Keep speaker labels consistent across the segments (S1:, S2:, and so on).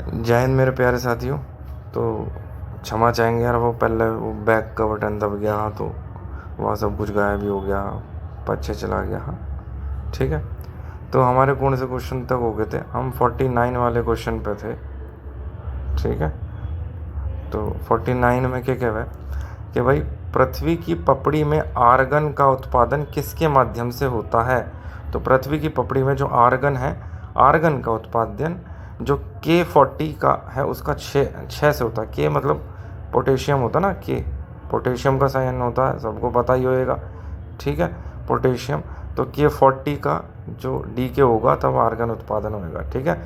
S1: जय हिंद मेरे प्यारे साथियों। तो क्षमा चाहेंगे यार, वो पहले वो बैक का बटन दब गया, हाँ, तो वह सब कुछ गायब ही हो गया, पीछे चला गया। हाँ ठीक है। तो हमारे कौन से क्वेश्चन तक हो गए थे? हम 49 वाले क्वेश्चन पे थे। ठीक है। तो 49 में क्या कह रहा है कि भाई पृथ्वी की पपड़ी में आर्गन का उत्पादन किसके माध्यम से होता है? तो पृथ्वी की पपड़ी में जो आर्गन है, आर्गन का उत्पादन जो K40 का है उसका छः से होता है। के मतलब पोटेशियम होता ना, के पोटेशियम का साइन होता है, सबको पता ही होएगा। ठीक है, पोटेशियम। तो K40 का जो DK होगा तब आर्गन उत्पादन होएगा। ठीक है।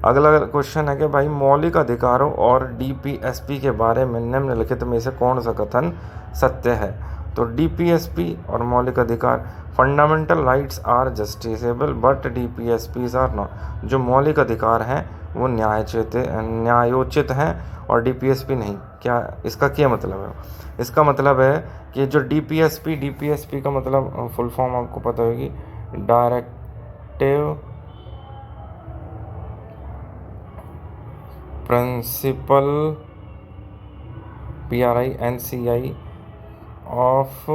S1: अगला क्वेश्चन है कि भाई मौलिक अधिकारों और DPSP के बारे में निम्नलिखित में से कौन सा कथन सत्य है? तो DPSP और मौलिक अधिकार, fundamental rights are justiciable but DPSPs are not. जो मौलिक अधिकार हैं वो न्यायोचित हैं और DPSP नहीं। क्या इसका क्या मतलब है? इसका मतलब है कि जो DPSP का मतलब फुल फॉर्म आपको पता होगी, directive principle PRINCI of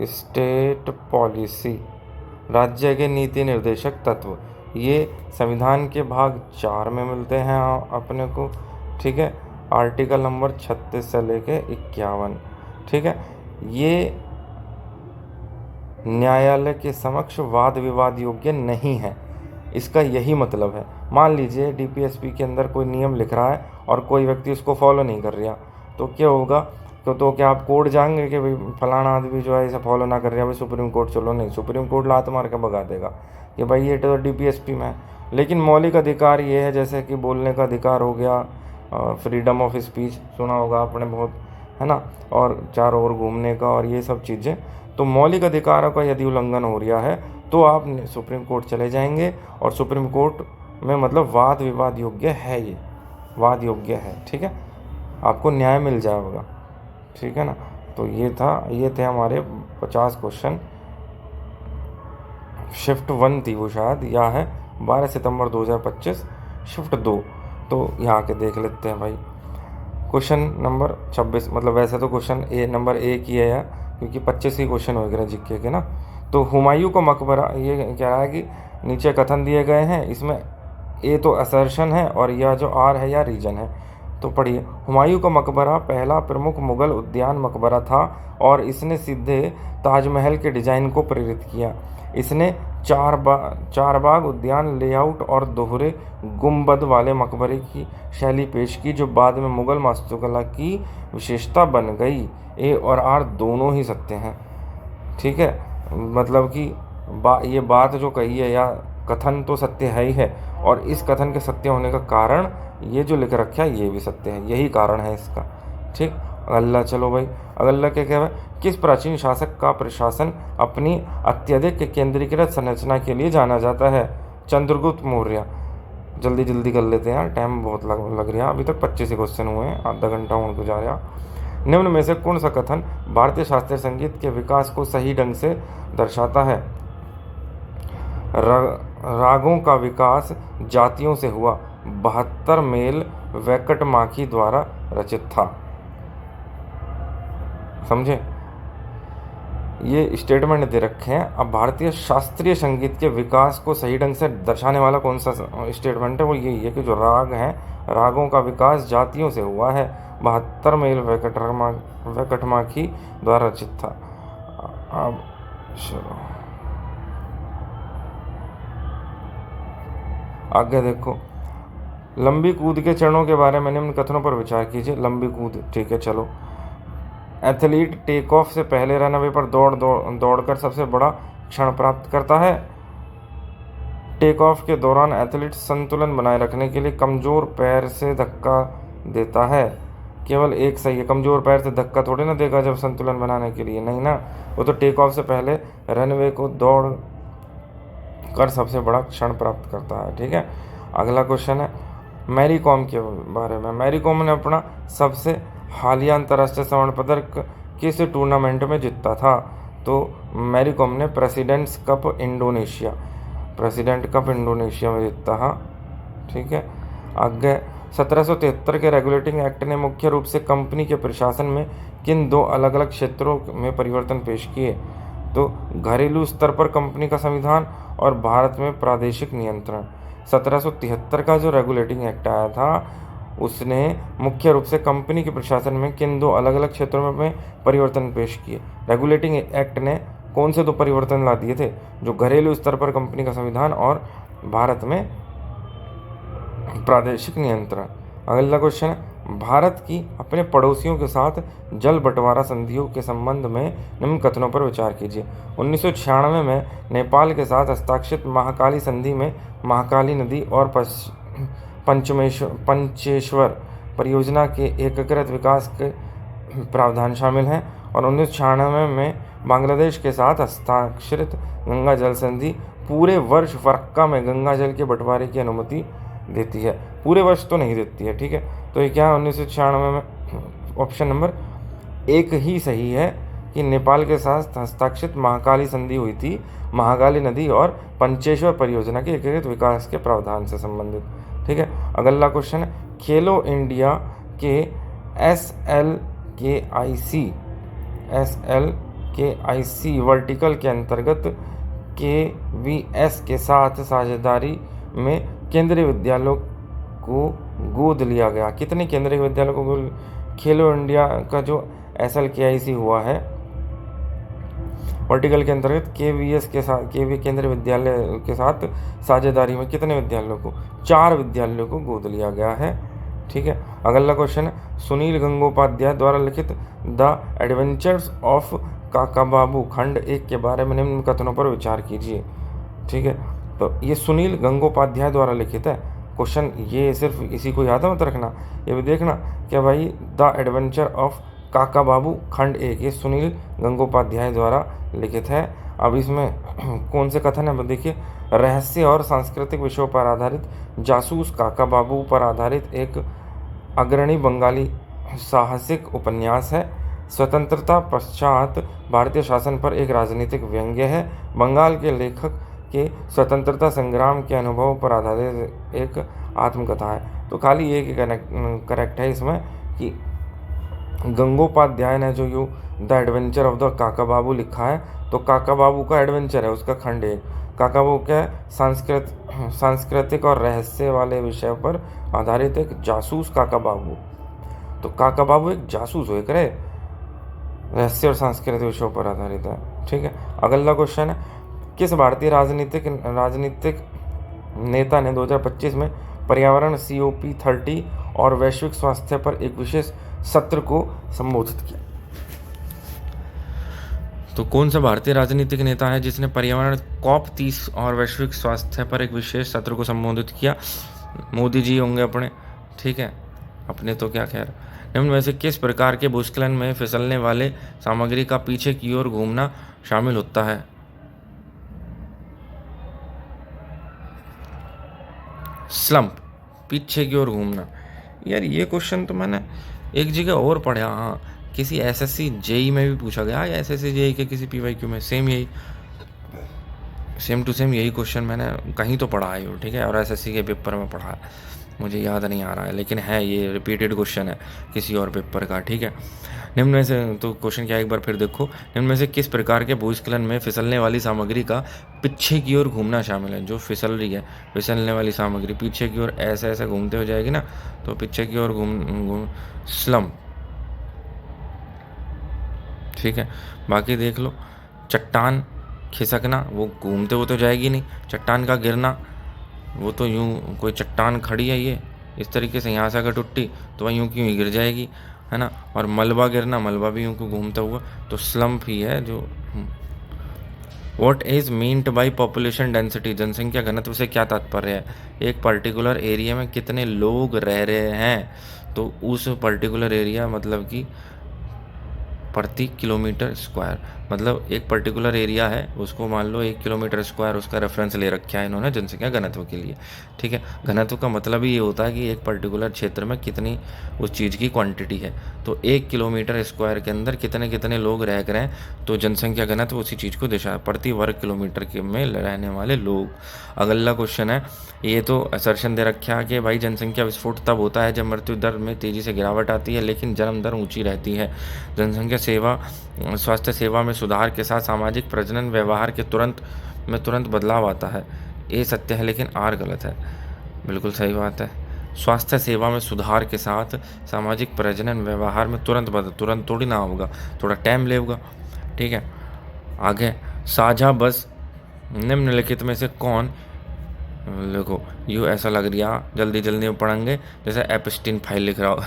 S1: state policy, राज्य के नीति निर्देशक तत्व, ये संविधान के भाग 4 में मिलते हैं अपने को। ठीक है, आर्टिकल नंबर 36 से लेके 51। ठीक है, ये न्यायालय के समक्ष वाद विवाद योग्य नहीं है, इसका यही मतलब है। मान लीजिए DPSP के अंदर कोई नियम लिख रहा है और कोई व्यक्ति उसको फॉलो नहीं कर रहा, तो क्या होगा? तो क्या आप कोर्ट जाएंगे कि भाई फलाना आदमी जो है इसे फॉलो ना कर रहा, भाई सुप्रीम कोर्ट चलो? नहीं, सुप्रीम कोर्ट लात मार के भगा देगा कि भाई ये तो DPSP में है। लेकिन मौलिक अधिकार ये है, जैसे कि बोलने का अधिकार हो गया, फ्रीडम ऑफ स्पीच सुना होगा आपने बहुत, है ना, और चारों ओर घूमने का और ये सब चीज़ें। तो मौलिक अधिकारों का यदि उल्लंघन हो रहा है तो आप सुप्रीम कोर्ट चले जाएंगे, और सुप्रीम कोर्ट में मतलब वाद विवाद योग्य है, ये वाद योग्य है। ठीक है, आपको न्याय मिल जाएगा। ठीक है ना। तो ये थे हमारे 50 क्वेश्चन। शिफ्ट 1 थी वो शायद, या है 12 सितंबर 2025 शिफ्ट 2। तो यहाँ के देख लेते हैं भाई। क्वेश्चन नंबर 26, मतलब वैसे तो क्वेश्चन नंबर 1 ही है, क्योंकि 25 ही क्वेश्चन हो गए जीके के ना। तो हुमायूं का मकबरा, ये कह रहा है कि नीचे कथन दिए गए हैं, इसमें ए तो असर्शन है और यह जो आर है या रीजन है। तो पढ़िए, हुमायूं का मकबरा पहला प्रमुख मुगल उद्यान मकबरा था और इसने सीधे ताजमहल के डिजाइन को प्रेरित किया। इसने चार बाग उद्यान लेआउट और दोहरे गुंबद वाले मकबरे की शैली पेश की, जो बाद में मुगल वास्तुकला की विशेषता बन गई। ए और आर दोनों ही सत्य हैं। ठीक है, मतलब कि ये बात जो कही है या कथन तो सत्य है ही है, और इस कथन के सत्य होने का कारण ये जो लिख रखा है ये भी सत्य है, यही कारण है इसका। ठीक, अगला चलो भाई, अगला क्या कह रहा है? किस प्राचीन शासक का प्रशासन अपनी अत्यधिक केंद्रीकृत संरचना के लिए जाना जाता है? चंद्रगुप्त मौर्य। जल्दी जल्दी कर लेते हैं यार, टाइम बहुत लग रहा है, अभी तक 25 क्वेश्चन हुए हैं, आधा घंटा होने जा रहा। निम्न में से कौन सा कथन भारतीय शास्त्रीय संगीत के विकास को सही ढंग से दर्शाता है? रागों का विकास जातियों से हुआ, 72 मेल वैकटमाखी द्वारा रचित था। समझे, ये स्टेटमेंट दे रखे हैं। अब भारतीय शास्त्रीय संगीत के विकास को सही ढंग से दर्शाने वाला कौन सा स्टेटमेंट है? वो यही है कि जो राग हैं, रागों का विकास जातियों से हुआ है, 72 मेल वैकटमाखी द्वारा रचित था। अब चलो आगे देखो, लंबी कूद के चरणों के बारे में निम्न कथनों पर विचार कीजिए। लंबी कूद, ठीक है चलो। एथलीट टेक ऑफ से पहले रनवे पर दौड़कर सबसे बड़ा क्षण प्राप्त करता है। टेक ऑफ के दौरान एथलीट संतुलन बनाए रखने के लिए कमजोर पैर से धक्का देता है। केवल एक सही है, कमजोर पैर से धक्का थोड़ी ना देगा जब संतुलन बनाने के लिए, नहीं ना। वो तो टेक ऑफ से पहले रनवे को दौड़ कर सबसे बड़ा क्षण प्राप्त करता है। ठीक है, अगला क्वेश्चन है मैरी कॉम के बारे में। मैरी कॉम ने अपना सबसे हालिया अंतर्राष्ट्रीय स्वर्ण पदक किस टूर्नामेंट में जीता था? तो मैरी कॉम ने प्रेसिडेंट कप इंडोनेशिया में जीता। हाँ ठीक है, आगे 1773 के रेगुलेटिंग एक्ट ने मुख्य रूप से कंपनी के प्रशासन में किन दो अलग अलग क्षेत्रों में परिवर्तन पेश किए? तो घरेलू स्तर पर कंपनी का संविधान और भारत में प्रादेशिक नियंत्रण। 1773 का जो रेगुलेटिंग एक्ट आया था उसने मुख्य रूप से कंपनी के प्रशासन में किन दो अलग अलग क्षेत्रों में परिवर्तन पेश किए? रेगुलेटिंग एक्ट ने कौन से दो परिवर्तन ला दिए थे? जो घरेलू स्तर पर कंपनी का संविधान और भारत में प्रादेशिक नियंत्रण। अगला क्वेश्चन है, भारत की अपने पड़ोसियों के साथ जल बंटवारा संधियों के संबंध में निम्न कथनों पर विचार कीजिए। 1996 में नेपाल के साथ हस्ताक्षरित महाकाली संधि में महाकाली नदी और पंचेश्वर परियोजना के एकीकृत विकास के प्रावधान शामिल हैं, और 1996 में बांग्लादेश के साथ हस्ताक्षरित गंगा जल संधि पूरे वर्ष फरक्का में गंगा जल के बंटवारे की अनुमति देती है। पूरे वर्ष तो नहीं देती है, ठीक है। तो ये क्या है 1996 में? ऑप्शन नंबर एक ही सही है कि नेपाल के साथ हस्ताक्षरित महाकाली संधि हुई थी महाकाली नदी और पंचेश्वर परियोजना के एकीकृत विकास के प्रावधान से संबंधित, ठीक है। अगला क्वेश्चन है, खेलो इंडिया के SLKIC वर्टिकल के अंतर्गत KVS के साथ साझेदारी में केंद्रीय विद्यालयों को गोद लिया गया। कितने केंद्रीय विद्यालयों को खेलो इंडिया का जो SLKIC हुआ है वर्टिकल के अंतर्गत KVS के साथ केंद्रीय विद्यालय के साथ साझेदारी में कितने विद्यालयों को? 4 विद्यालयों को गोद लिया गया है, ठीक है। अगला क्वेश्चन है, सुनील गंगोपाध्याय द्वारा लिखित द एडवेंचर्स ऑफ काकाबाबू खंड 1 के बारे में निम्न कथनों पर विचार कीजिए, ठीक है। तो ये सुनील गंगोपाध्याय द्वारा लिखित है। क्वेश्चन ये सिर्फ इसी को याद मत रखना, ये भी देखना कि भाई द एडवेंचर ऑफ काका बाबू खंड 1 ये सुनील गंगोपाध्याय द्वारा लिखित है। अब इसमें कौन से कथन है? देखिए, रहस्य और सांस्कृतिक विषयों पर आधारित जासूस काका बाबू पर आधारित एक अग्रणी बंगाली साहसिक उपन्यास है। स्वतंत्रता पश्चात भारतीय शासन पर एक राजनीतिक व्यंग्य है। बंगाल के लेखक के स्वतंत्रता संग्राम के अनुभवों पर आधारित एक आत्मकथा है। तो खाली एक करेक्ट है इसमें कि गंगोपाध्याय ने जो you the adventure of the काका बाबू लिखा है, तो काका बाबू का एडवेंचर है उसका खंड 1। काका बाबू क्या सांस्कृतिक और रहस्य वाले विषय पर आधारित एक जासूस काका बाबू। तो काका बाबू एक जासूस हो करे, रहस्य और सांस्कृतिक विषयों पर आधारित है, ठीक है। अगला क्वेश्चन है, किस भारतीय राजनीतिक नेता ने 2025 में पर्यावरण COP30 और वैश्विक स्वास्थ्य पर एक विशेष सत्र को संबोधित किया? तो कौन सा भारतीय राजनीतिक नेता है जिसने पर्यावरण COP30 और वैश्विक स्वास्थ्य पर एक विशेष सत्र को संबोधित किया? मोदी जी होंगे अपने, ठीक है। अपने तो क्या खैर। निम्न में से किस प्रकार के भूस्खलन में फिसलने वाले सामग्री का पीछे की ओर घूमना शामिल होता है? स्लंप, पीछे की ओर घूमना। यार ये क्वेश्चन तो मैंने एक जगह और पढ़ा, हाँ किसी SSC JEE में भी पूछा गया, या SSC JEE के किसी PYQ में सेम टू सेम यही क्वेश्चन मैंने कहीं तो पढ़ा है, ठीक है। और SSC के पेपर में पढ़ा है, मुझे याद नहीं आ रहा है, लेकिन है ये रिपीटेड क्वेश्चन है किसी और पेपर का, ठीक है। निम्न में से, तो क्वेश्चन क्या एक बार फिर देखो, निम्न में से किस प्रकार के भूस्खलन में फिसलने वाली सामग्री का पीछे की ओर घूमना शामिल है? जो फिसल रही है, फिसलने वाली सामग्री पीछे की ओर ऐसे ऐसे घूमते हो जाएगी ना, तो पीछे की ओर घूम स्लम्प, ठीक है। बाकी देख लो, चट्टान खिसकना, वो घूमते हुए तो जाएगी नहीं। चट्टान का गिरना, वो तो यूं कोई चट्टान खड़ी है ये इस तरीके से, यहाँ से अगर टूटी तो वह यूं की यूं गिर जाएगी, है ना। और मलबा गिरना, मलबा भी यूं को घूमता हुआ, तो स्लम्प ही है जो। What is meant by population density? जनसंख्या घनत्व से क्या तात्पर्य है? एक पर्टिकुलर एरिया में कितने लोग रह रहे हैं, तो उस पर्टिकुलर एरिया मतलब कि प्रति किलोमीटर स्क्वायर। मतलब एक पर्टिकुलर एरिया है, उसको मान लो 1 किलोमीटर स्क्वायर उसका रेफरेंस ले रखा है इन्होंने जनसंख्या घनत्व के लिए। ठीक है, घनत्व का मतलब ही ये होता है कि एक पर्टिकुलर क्षेत्र में कितनी उस चीज़ की क्वांटिटी है। तो 1 किलोमीटर स्क्वायर के अंदर कितने कितने लोग रह रहे हैं, तो जनसंख्या घनत्व उसी चीज़ को दर्शाता है, प्रति वर्ग किलोमीटर के में रहने वाले लोग। अगला क्वेश्चन है, ये तो असर्शन दे रखा है कि भाई जनसंख्या विस्फोट तब होता है जब मृत्यु दर में तेज़ी से गिरावट आती है लेकिन जन्म दर ऊंची रहती है। जनसंख्या सेवा स्वास्थ्य सेवा में सुधार के साथ सामाजिक प्रजनन व्यवहार के तुरंत बदलाव आता है। ये सत्य है लेकिन आर गलत है। बिल्कुल सही बात है। स्वास्थ्य सेवा में सुधार के साथ सामाजिक प्रजनन व्यवहार में तुरंत थोड़ी ना होगा, थोड़ा टाइम लेगा। ठीक है, आगे साझा बस निम्नलिखित में से कौन, देखो यू ऐसा लग रहा जल्दी जल्दी पढ़ेंगे जैसे एपस्टीन फाइल लिख रहा हो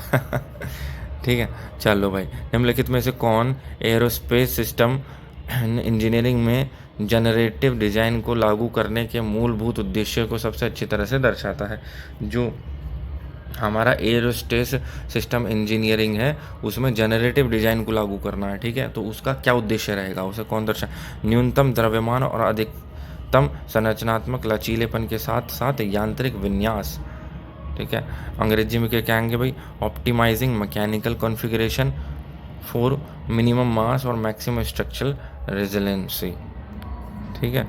S1: ठीक है, चलो भाई, निम्नलिखित में से कौन एरोस्पेस सिस्टम इंजीनियरिंग में जनरेटिव डिज़ाइन को लागू करने के मूलभूत उद्देश्य को सबसे अच्छी तरह से दर्शाता है। जो हमारा एरोस्पेस सिस्टम इंजीनियरिंग है उसमें जनरेटिव डिज़ाइन को लागू करना है। ठीक है, तो उसका क्या उद्देश्य रहेगा, उसे कौन दर्शा, न्यूनतम द्रव्यमान और अधिकतम संरचनात्मक लचीलेपन के साथ साथ यांत्रिक विन्यास। ठीक है, अंग्रेजी में क्या कहेंगे भाई, optimising mechanical configuration for minimum mass और मैक्सिमम स्ट्रक्चरल रेजिलेंसी। ठीक है,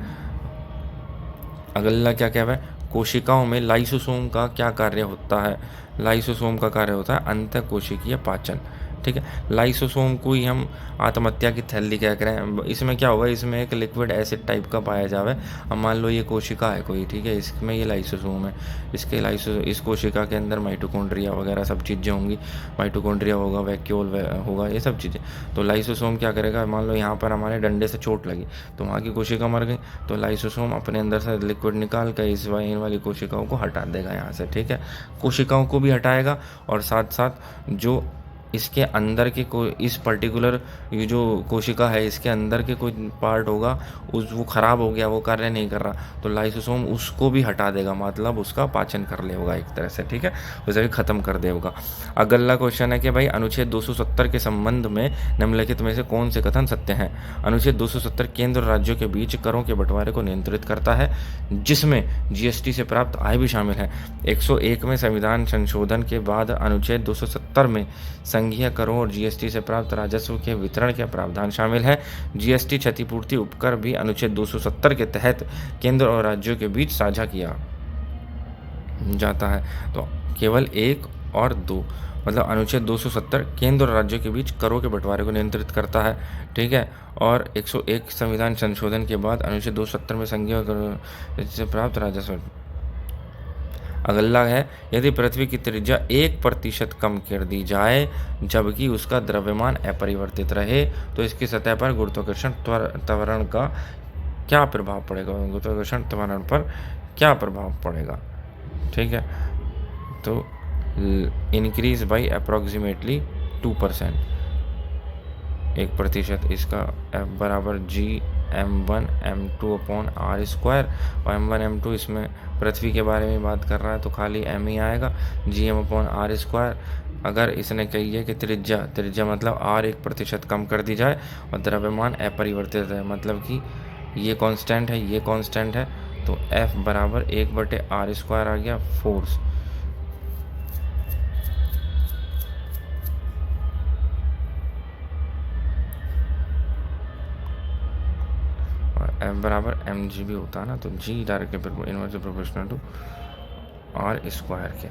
S1: अगला क्या कह रहा है, कोशिकाओं में लाइसोसोम का क्या कार्य होता है। लाइसोसोम का कार्य होता है अंतः कोशिकीय पाचन। ठीक है, लाइसोसोम को ही हम आत्महत्या की थैली कह रहे हैं। इसमें क्या होगा, इसमें एक लिक्विड एसिड टाइप का पाया जावे। अब मान लो ये कोशिका है कोई, ठीक है, इसमें ये लाइसोसोम है, इस कोशिका के अंदर माइटोकॉन्ड्रिया वगैरह सब चीज़ें होंगी, माइटोकॉन्ड्रिया होगा, वैक्यूल होगा, ये सब चीज़ें। तो लाइसोसोम क्या करेगा, मान लो यहाँ पर हमारे डंडे से चोट लगी तो वहाँ की कोशिका मर गई, तो लाइसोसोम अपने अंदर से लिक्विड निकाल कर इन वाली कोशिकाओं को हटा देगा यहाँ से। ठीक है, कोशिकाओं को भी हटाएगा और साथ साथ जो इसके अंदर के इस पर्टिकुलर ये जो कोशिका है इसके अंदर के कोई पार्ट होगा वो ख़राब हो गया, वो कार्य नहीं कर रहा, तो लाइसोसोम उसको भी हटा देगा, मतलब उसका पाचन कर ले होगा एक तरह से। ठीक है, उसे भी ख़त्म कर देगा। अगला क्वेश्चन है कि भाई अनुच्छेद 270 के संबंध में निम्नलिखित में से कौन से कथन सत्य हैं। अनुच्छेद 270 केंद्र और राज्यों के बीच करों के बंटवारे को नियंत्रित करता है जिसमें जीएसटी से प्राप्त आय भी शामिल है। 101 में संविधान संशोधन के बाद अनुच्छेद 270 में संघीय करों और जीएसटी से प्राप्त राजस्व के वितरण के प्रावधान शामिल है। जीएसटी क्षतिपूर्ति उपकर भी अनुच्छेद 270 के तहत केंद्र और राज्यों के बीच साझा किया जाता है। तो केवल 1 और 2, मतलब अनुच्छेद 270 केंद्र और राज्यों के बीच करों के बंटवारे को नियंत्रित करता है। ठीक है, और 101 संविधान संशोधन के बाद अनुच्छेद 270 में संघीय करों से प्राप्त राजस्व। अगला है, यदि पृथ्वी की त्रिज्या 1% कम कर दी जाए जबकि उसका द्रव्यमान अपरिवर्तित रहे तो इसकी सतह पर गुरुत्वाकर्षण त्वरण का क्या प्रभाव पड़ेगा, गुरुत्वाकर्षण त्वरण पर क्या प्रभाव पड़ेगा। ठीक है, तो इंक्रीज बाई अप्रॉक्सीमेटली 2%, 1%। इसका F बराबर Gm1m2/r², और m1m2 इसमें पृथ्वी के बारे में बात कर रहा है तो खाली m ही आएगा, Gm/r²। अगर इसने कही है कि त्रिज्या मतलब r 1% कम कर दी जाए और द्रव्यमान अपरिवर्तित है, मतलब कि ये कांस्टेंट है, ये कांस्टेंट है, तो F बराबर 1/r² आ गया, फोर्स। F बराबर mg भी होता है ना, तो g directly inversely proportional to r² के।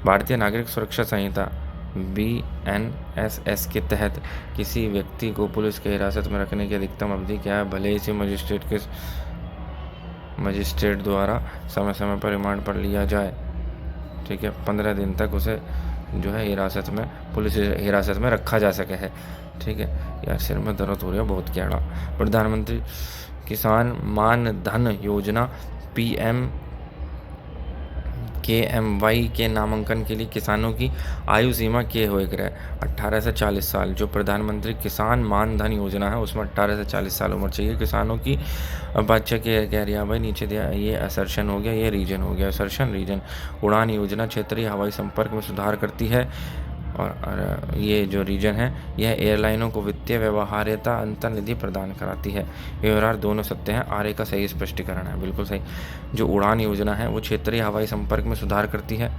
S1: भारतीय नागरिक सुरक्षा संहिता BNSS के तहत किसी व्यक्ति को पुलिस के हिरासत में रखने की अधिकतम अवधि क्या है, भले ही मजिस्ट्रेट द्वारा समय समय पर रिमांड पर लिया जाए। ठीक है, 15 दिन तक उसे जो है हिरासत में, पुलिस हिरासत में रखा जा सके है। ठीक है, यार सिर में दर्द हो रहा है बहुत कैड़ा। प्रधानमंत्री किसान मान धन योजना PM KMY के नामांकन के लिए किसानों की आयु सीमा के हुए करे 18 से 40 साल। जो प्रधानमंत्री किसान मान धन योजना है उसमें 18 से 40 साल उम्र चाहिए किसानों की। अब बच्चे के कह रहा भाई नीचे दिया, ये असर्शन हो गया, ये रीजन हो गया, असर्शन रीजन। उड़ान योजना क्षेत्रीय हवाई संपर्क में सुधार करती है और ये जो रीजन है यह एयरलाइनों को वित्तीय व्यवहार्यता अंतर्निधि प्रदान कराती है। ये व्यवहार दोनों सत्य हैं, आर्य का सही स्पष्टीकरण है, बिल्कुल सही। जो उड़ान योजना है वो क्षेत्रीय हवाई संपर्क में सुधार करती है,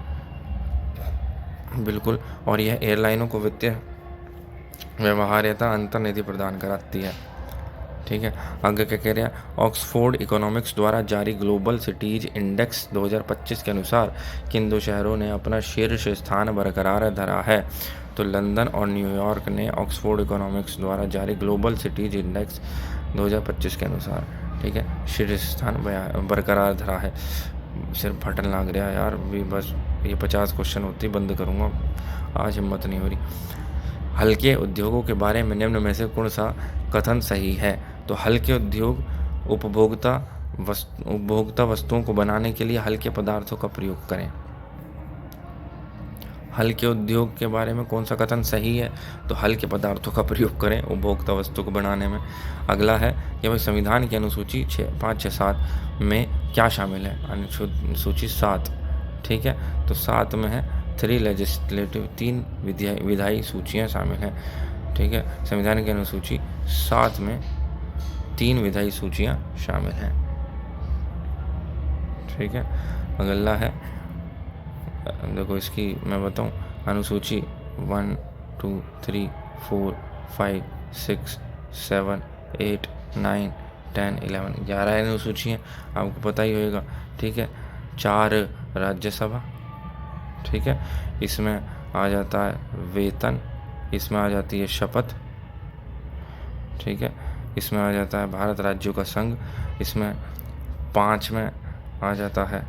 S1: बिल्कुल, और यह एयरलाइनों को वित्तीय व्यवहार्यता अंतर्निधि प्रदान कराती है, ठीक है। आगे क्या कह रहे हैं, ऑक्सफोर्ड इकोनॉमिक्स द्वारा जारी ग्लोबल सिटीज इंडेक्स 2025 के अनुसार किन दो शहरों ने अपना शीर्ष स्थान बरकरार धरा है। तो लंदन और न्यूयॉर्क ने ऑक्सफोर्ड इकोनॉमिक्स द्वारा जारी ग्लोबल सिटीज इंडेक्स 2025 के अनुसार, ठीक है, शीर्ष स्थान बरकरार धरा है। सिर फटन लग रहा है यार, भी बस ये 50 क्वेश्चन होती बंद करूँगा, आज हिम्मत नहीं हो रही। हल्के उद्योगों के बारे में निम्न में से कौन सा कथन सही है। तो हल्के उद्योग उपभोक्ता वस्तुओं को बनाने के लिए हल्के पदार्थों का प्रयोग करें। हल्के उद्योग के बारे में कौन सा कथन सही है, तो हल्के पदार्थों का प्रयोग करें उपभोक्ता वस्तु को बनाने में। अगला है कि भाई संविधान की अनुसूची 5, 6, 7 में क्या शामिल है, अनुसूची 7, ठीक है, तो 7 में है 3 लेजिस्लेटिव, 3 विधायी सूचियाँ शामिल हैं, ठीक है। संविधान की अनुसूची 7 में 3 विधायी सूचियाँ शामिल हैं, ठीक है। अगला है, देखो इसकी मैं बताऊं, अनुसूची 1, 2, 3, 4, 5, 6, 7, 8, 9, 10, 11, 11 अनुसूची हैं, आपको पता ही होगा, ठीक है। 4 राज्यसभा, ठीक है, इसमें आ जाता है वेतन, इसमें आ जाती है शपथ, ठीक है, इसमें आ जाता है भारत राज्यों का संघ, इसमें 5 में आ जाता है